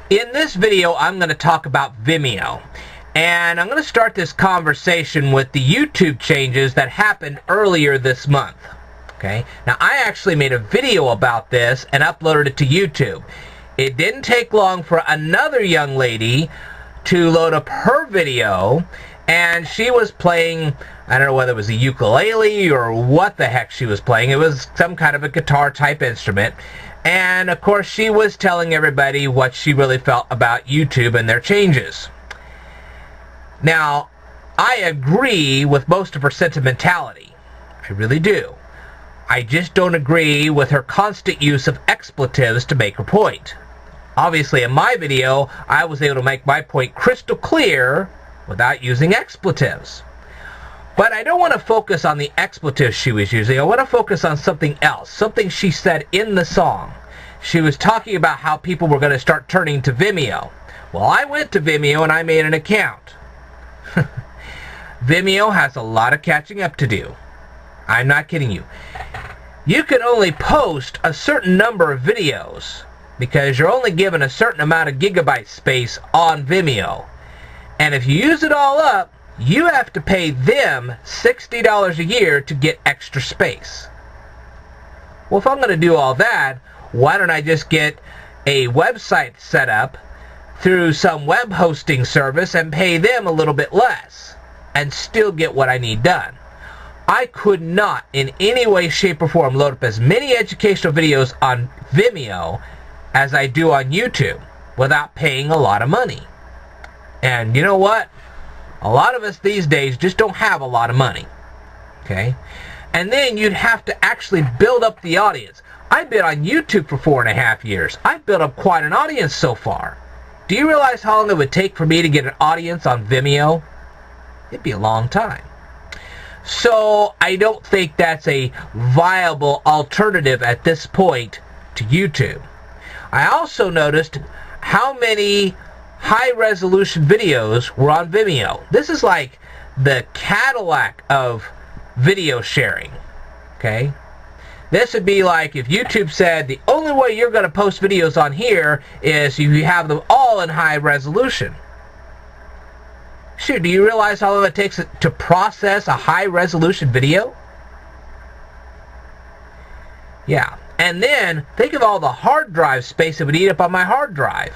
In this video, I'm going to talk about Vimeo. And I'm going to start this conversation with the YouTube changes that happened earlier this month. Okay? Now, I actually made a video about this and uploaded it to YouTube. It didn't take long for another young lady to load up her video, and she was playing, I don't know whether it was a ukulele or what the heck she was playing. It was some kind of a guitar type instrument. And of course she was telling everybody what she really felt about YouTube and their changes. Now, I agree with most of her sentimentality. I really do. I just don't agree with her constant use of expletives to make her point. Obviously, in my video, I was able to make my point crystal clear without using expletives. But I don't want to focus on the expletives she was using. I want to focus on something else, something she said in the song. She was talking about how people were going to start turning to Vimeo. Well, I went to Vimeo and I made an account. Vimeo has a lot of catching up to do. I'm not kidding you. You can only post a certain number of videos because you're only given a certain amount of gigabyte space on Vimeo. And if you use it all up, you have to pay them $60 a year to get extra space. Well, if I'm going to do all that, why don't I just get a website set up through some web hosting service and pay them a little bit less and still get what I need done? I could not in any way, shape, or form load up as many educational videos on Vimeo as I do on YouTube without paying a lot of money. And you know what? A lot of us these days just don't have a lot of money. Okay? And then you'd have to actually build up the audience. I've been on YouTube for 4.5 years. I've built up quite an audience so far. Do you realize how long it would take for me to get an audience on Vimeo? It'd be a long time. So I don't think that's a viable alternative at this point to YouTube. I also noticed how many high-resolution videos were on Vimeo. This is like the Cadillac of video sharing. Okay? This would be like if YouTube said the only way you're going to post videos on here is if you have them all in high resolution. Shoot, do you realize how long it takes to process a high-resolution video? Yeah. And then, think of all the hard drive space it would eat up on my hard drive.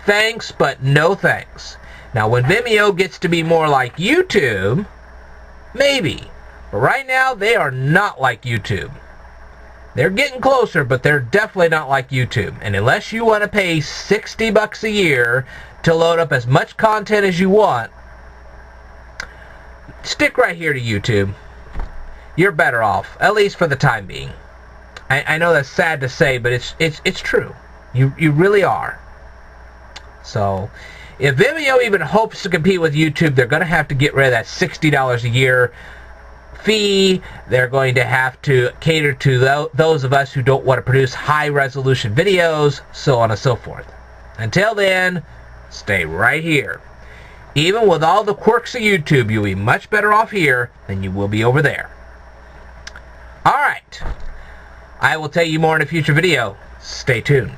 Thanks, but no thanks. Now, when Vimeo gets to be more like YouTube, maybe. But right now, they are not like YouTube. They're getting closer, but they're definitely not like YouTube. And unless you want to pay $60 a year to load up as much content as you want, stick right here to YouTube. You're better off, at least for the time being. I know that's sad to say, but it's true. You really are. So, if Vimeo even hopes to compete with YouTube, they're going to have to get rid of that $60 a year fee. They're going to have to cater to those of us who don't want to produce high-resolution videos, so on and so forth. Until then, stay right here. Even with all the quirks of YouTube, you'll be much better off here than you will be over there. Alright. I will tell you more in a future video. Stay tuned.